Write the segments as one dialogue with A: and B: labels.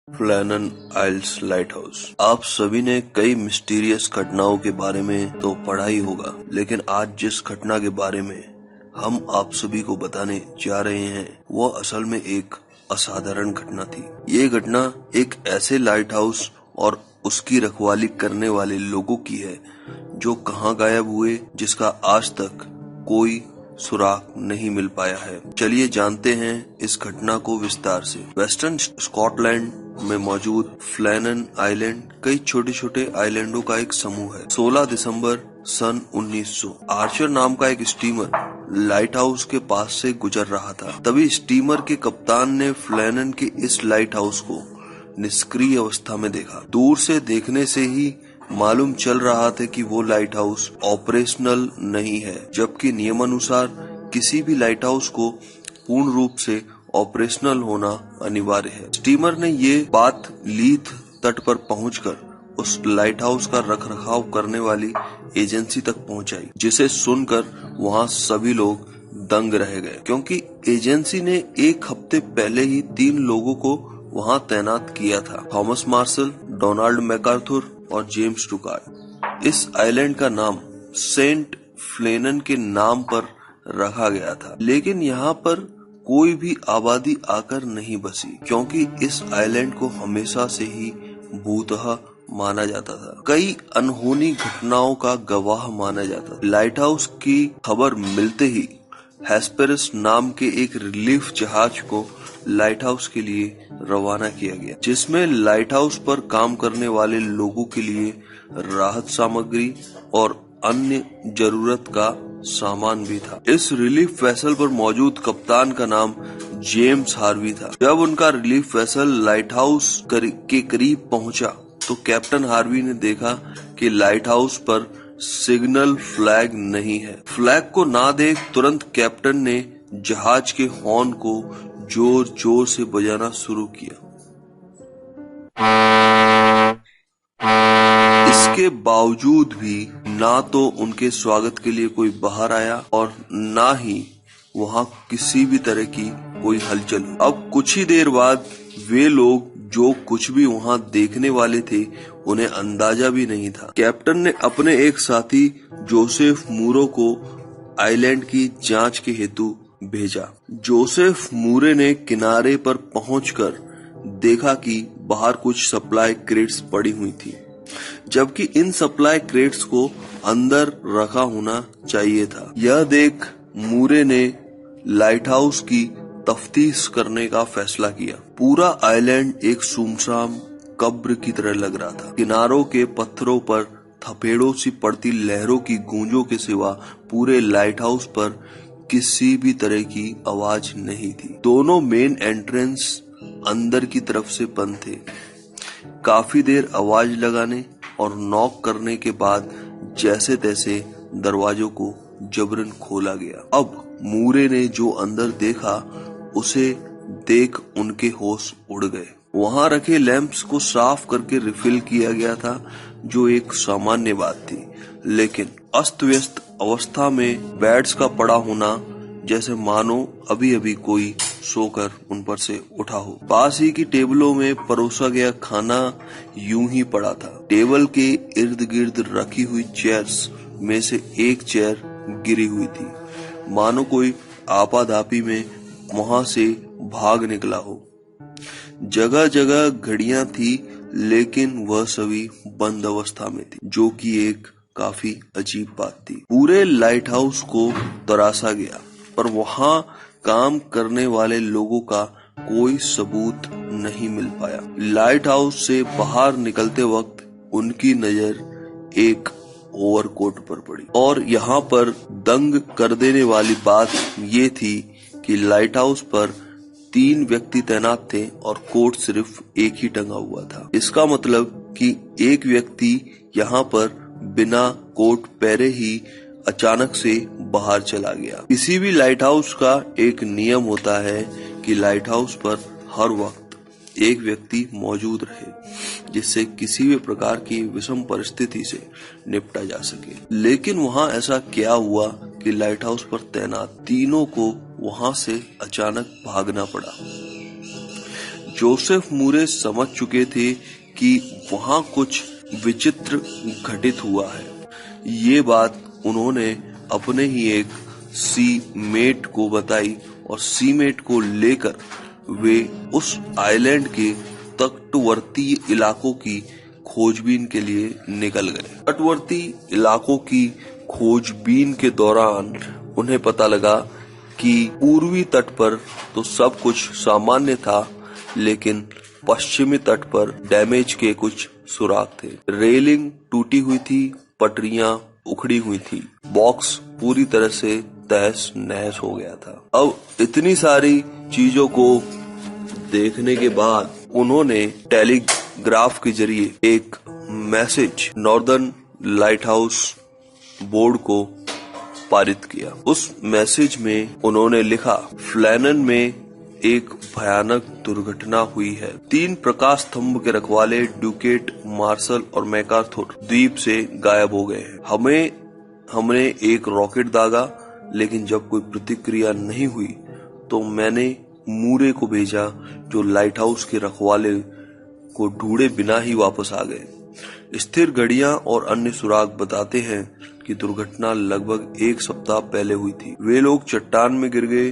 A: फ्लैनन आइल्स light house. आप सभी ने कई मिस्टीरियस घटनाओं के बारे में तो पढ़ा ही होगा, लेकिन आज जिस घटना के बारे में हम आप सभी को बताने जा रहे हैं वो असल में एक असाधारण घटना थी। ये घटना एक ऐसे लाइट हाउस और उसकी रखवाली करने वाले लोगों की है जो कहाँ गायब हुए, जिसका आज तक कोई सुराग नहीं मिल पाया है। चलिए जानते हैं इस घटना को विस्तार से। वेस्टर्न स्कॉटलैंड में मौजूद फ्लैनन आइलैंड कई छोटे छोटे आइलैंडों का एक समूह है। 16 दिसंबर सन 1900 आर्चर नाम का एक स्टीमर लाइट हाउस के पास से गुजर रहा था। तभी स्टीमर के कप्तान ने फ्लैनन के इस लाइट हाउस को निष्क्रिय अवस्था में देखा। दूर से देखने से ही मालूम चल रहा था कि वो लाइट हाउस ऑपरेशनल नहीं है, जबकि नियमानुसार किसी भी लाइट हाउस को पूर्ण रूप से ऑपरेशनल होना अनिवार्य है। स्टीमर ने ये बात लीथ तट पर पहुंचकर उस लाइट हाउस का रखरखाव करने वाली एजेंसी तक पहुंचाई, जिसे सुनकर वहां सभी लोग दंग रह गए, क्योंकि एजेंसी ने एक हफ्ते पहले ही 3 लोगों को वहां तैनात किया था। थॉमस मार्शल, डोनाल्ड मैकार्थर और जेम्स टुकार्ड। इस आइलैंड का नाम सेंट फ्लेनन के नाम पर रखा गया था, लेकिन यहाँ पर कोई भी आबादी आकर नहीं बसी, क्योंकि इस आइलैंड को हमेशा से ही भूतहा माना जाता था। कई अनहोनी घटनाओं का गवाह माना जाता था। लाइट हाउस की खबर मिलते ही हेस्पेरस नाम के एक रिलीफ जहाज को लाइट हाउस के लिए रवाना किया गया, जिसमें लाइट हाउस पर काम करने वाले लोगों के लिए राहत सामग्री और अन्य जरूरत का सामान भी था। इस रिलीफ वेसल पर मौजूद कप्तान का नाम जेम्स हार्वी था। जब उनका रिलीफ वेसल लाइट हाउस के करीब पहुंचा तो कैप्टन हार्वी ने देखा कि लाइट हाउस पर सिग्नल फ्लैग नहीं है। फ्लैग को ना देख तुरंत कैप्टन ने जहाज के हॉर्न को जोर जोर से बजाना शुरू किया। इसके बावजूद भी ना तो उनके स्वागत के लिए कोई बाहर आया और ना ही वहां किसी भी तरह की कोई हलचल। अब कुछ ही देर बाद वे लोग जो कुछ भी वहां देखने वाले थे उन्हें अंदाजा भी नहीं था। कैप्टन ने अपने एक साथी जोसेफ मूरो को आइलैंड की जांच के हेतु भेजा। जोसेफ मूरे ने किनारे पर पहुंचकर देखा कि बाहर कुछ सप्लाई क्रेट्स पड़ी हुई थी, जबकि इन सप्लाई क्रेट्स को अंदर रखा होना चाहिए था। यह देख मूरे ने लाइट हाउस की तफ्तीश करने का फैसला किया। पूरा आइलैंड एक सुनसान कब्र की तरह लग रहा था। किनारों के पत्थरों पर थपेड़ों सी पड़ती लहरों की गूंजों के सिवा पूरे लाइट हाउस पर किसी भी तरह की आवाज नहीं थी। दोनों मेन एंट्रेंस अंदर की तरफ से बंद थे। काफी देर आवाज लगाने और नॉक करने के बाद जैसे तैसे दरवाजों को जबरन खोला गया। अब मूरे ने जो अंदर देखा उसे देख उनके होश उड़ गए। वहां रखे लैंप्स को साफ करके रिफिल किया गया था, जो एक सामान्य बात थी, लेकिन अस्त व्यस्त अवस्था में बेड्स का पड़ा होना जैसे मानो अभी अभी कोई सोकर उन पर से उठा हो। पास ही की टेबलों में परोसा गया खाना यूं ही पड़ा था। टेबल के इर्द गिर्द रखी हुई चेयर्स में से एक चेयर गिरी हुई थी, मानो कोई आपाधापी में वहां से भाग निकला हो। जगह जगह घड़ियां थी, लेकिन वह सभी बंद अवस्था में थी, जो कि एक काफी अजीब बात थी। पूरे लाइट हाउस को तराशा गया, पर वहां काम करने वाले लोगों का कोई सबूत नहीं मिल पाया। लाइट हाउस से बाहर निकलते वक्त उनकी नजर एक ओवरकोट पर पड़ी, और यहाँ पर दंग कर देने वाली बात ये थी कि लाइट हाउस पर 3 व्यक्ति तैनात थे और कोट सिर्फ एक ही टंगा हुआ था। इसका मतलब कि एक व्यक्ति यहाँ पर बिना कोट पहरे ही अचानक से बाहर चला गया। किसी भी लाइट हाउस का एक नियम होता है कि लाइट हाउस पर हर वक्त एक व्यक्ति मौजूद रहे, जिससे किसी भी प्रकार की विषम परिस्थिति से निपटा जा सके। लेकिन वहां ऐसा क्या हुआ कि लाइट हाउस पर तैनात तीनों को वहां से अचानक भागना पड़ा। जोसेफ मूरे समझ चुके थे कि वहां कुछ विचित्र घटित हुआ है। ये बात उन्होंने अपने ही एक सीमेट को बताई और सीमेट को लेकर वे उस आइलैंड के तटवर्ती इलाकों की खोजबीन के लिए निकल गए। तटवर्ती इलाकों की खोजबीन के दौरान उन्हें पता लगा कि पूर्वी तट पर तो सब कुछ सामान्य था, लेकिन पश्चिमी तट पर डैमेज के कुछ सुराग थे। रेलिंग टूटी हुई थी, पटरियां उखड़ी हुई थी, बॉक्स पूरी तरह से तहस नहस हो गया था। अब इतनी सारी चीजों को देखने के बाद उन्होंने टेलीग्राफ के जरिए एक message northern light house board को पारित किया। उस मैसेज में उन्होंने लिखा, फ्लैनन में एक भयानक दुर्घटना हुई है। 3 प्रकाश स्तंभ के रखवाले ड्यूकेट, मार्शल और मैकार्थर द्वीप से गायब हो गए हैं। हमने एक रॉकेट दागा, लेकिन जब कोई प्रतिक्रिया नहीं हुई तो मैंने मूरे को भेजा, जो लाइट हाउस के रखवाले को ढूंढे बिना ही वापस आ गए। स्थिर घड़ियां और अन्य सुराग बताते हैं कि दुर्घटना लगभग 1 सप्ताह पहले हुई थी। वे लोग चट्टान में गिर गए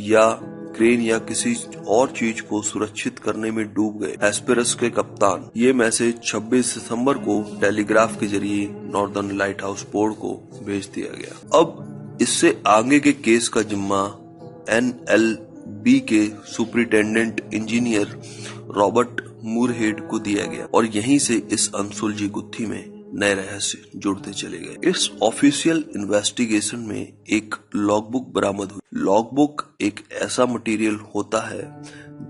A: या क्रेन या किसी और चीज को सुरक्षित करने में डूब गए। एस्पेरस के कप्तान। ये मैसेज 26 दिसंबर को टेलीग्राफ के जरिए नॉर्दर्न लाइट हाउस बोर्ड को भेज दिया गया। अब इससे आगे के केस का जिम्मा NLB के सुपरिटेंडेंट इंजीनियर रॉबर्ट मूरहेड को दिया गया और यहीं से इस अनसुलझी गुत्थी में नए रहस्य जुड़ते चले गए। इस ऑफिशियल इन्वेस्टिगेशन में एक लॉगबुक बरामद हुई। लॉगबुक एक ऐसा मटेरियल होता है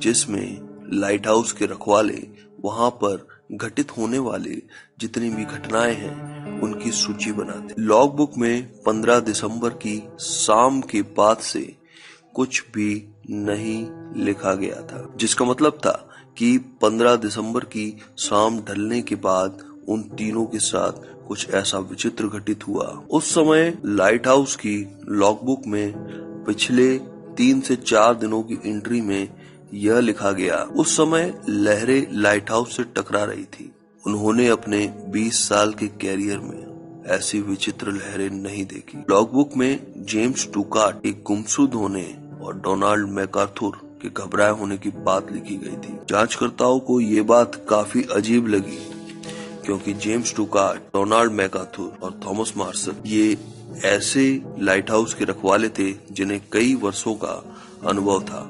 A: जिसमें लाइट हाउस के रखवाले वहां पर घटित होने वाले जितनी भी घटनाएं हैं उनकी सूची बनाते। लॉगबुक में 15 दिसंबर की शाम के बाद से कुछ भी नहीं लिखा गया था, जिसका मतलब था कि 15 दिसंबर की शाम ढलने के बाद उन तीनों के साथ कुछ ऐसा विचित्र घटित हुआ। उस समय लाइट हाउस की लॉगबुक में पिछले 3 से 4 दिनों की एंट्री में यह लिखा गया, उस समय लहरें लाइट हाउस से टकरा रही थी। उन्होंने अपने 20 साल के कैरियर में ऐसी विचित्र लहरें नहीं देखी। लॉगबुक में जेम्स टूकार्ट के गुमशुद होने और डोनाल्ड मैकार्थर के घबराए होने की बात लिखी गई थी। जांचकर्ताओं को ये बात काफी अजीब लगी, क्योंकि जेम्स टूकार्ट, डोनाल्ड मैकार्थर और थॉमस मार्शल ये ऐसे लाइट हाउस के रखवाले थे जिन्हें कई वर्षों का अनुभव था।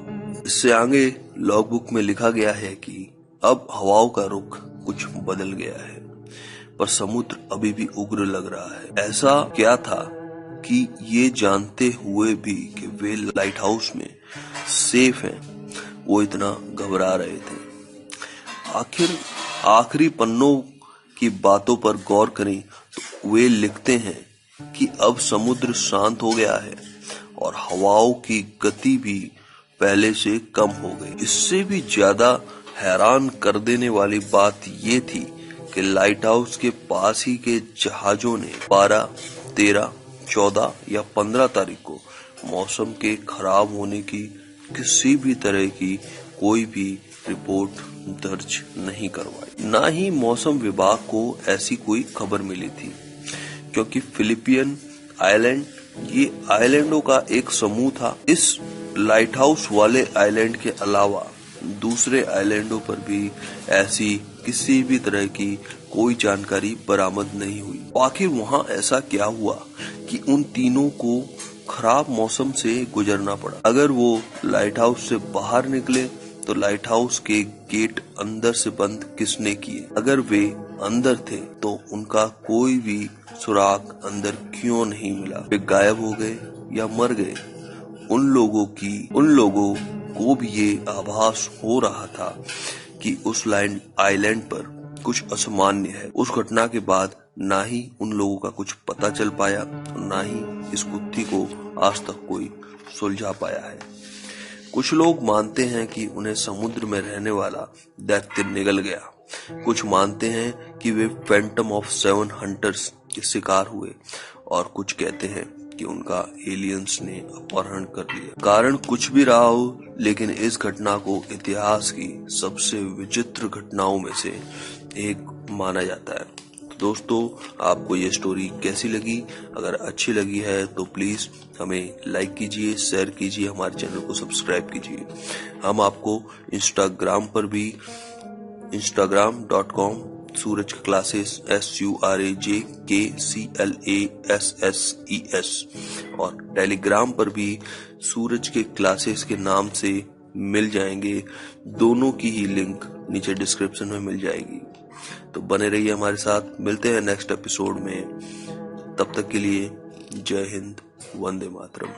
A: इससे आगे लॉगबुक में लिखा गया है कि अब हवाओं का रुख कुछ बदल गया है, पर समुद्र अभी भी उग्र लग रहा है। ऐसा क्या था कि ये जानते हुए भी कि वे लाइट हाउस में सेफ हैं, वो इतना घबरा रहे थे। आखिरी पन्नों की बातों पर गौर करें तो वे लिखते हैं कि अब समुद्र शांत हो गया है और हवाओं की गति भी पहले से कम हो गई। इससे भी ज्यादा हैरान कर देने वाली बात ये थी कि लाइट हाउस के पास ही के जहाजों ने 12, 13, 14 या 15 तारीख को मौसम के खराब होने की किसी भी तरह की कोई भी रिपोर्ट दर्ज नहीं करवाई। ना ही मौसम विभाग को ऐसी कोई खबर मिली थी, क्योंकि फिलिपियन आइलैंड ये आइलैंडों का एक समूह था। इस लाइट हाउस वाले आइलैंड के अलावा दूसरे आइलैंडों पर भी ऐसी किसी भी तरह की कोई जानकारी बरामद नहीं हुई। आखिर वहां ऐसा क्या हुआ कि उन तीनों को खराब मौसम से गुजरना पड़ा? अगर वो लाइट हाउस से बाहर निकले तो लाइट हाउस के गेट अंदर से बंद किसने किए? अगर वे अंदर थे तो उनका कोई भी सुराग अंदर क्यों नहीं मिला? वे गायब हो गए या मर गए? उन लोगों को भी ये आभास हो रहा था कि उस आइलैंड पर कुछ असामान्य है। उस घटना के बाद ना ही उन लोगों का कुछ पता चल पाया और ना ही इस गुत्थी को आज तक कोई सुलझा पाया है। कुछ लोग मानते हैं कि उन्हें समुद्र में रहने वाला दैत्य निगल गया। कुछ मानते हैं कि वे फैंटम ऑफ 7 हंटर्स के शिकार हुए और कुछ कहते हैं कि उनका एलियंस ने अपहरण कर लिया। कारण कुछ भी रहा हो, लेकिन इस घटना को इतिहास की सबसे विचित्र घटनाओं में से एक माना जाता है। दोस्तों, आपको ये स्टोरी कैसी लगी? अगर अच्छी लगी है तो प्लीज हमें लाइक कीजिए, शेयर कीजिए, हमारे चैनल को सब्सक्राइब कीजिए। हम आपको इंस्टाग्राम पर भी instagram.com सूरज क्लासेस SURAJKCLASSES और टेलीग्राम पर भी सूरज के क्लासेस के नाम से मिल जाएंगे। दोनों की ही लिंक नीचे डिस्क्रिप्शन में मिल जाएगी। तो बने रहिए हमारे साथ, मिलते हैं नेक्स्ट एपिसोड में। तब तक के लिए जय हिंद, वंदे मातरम।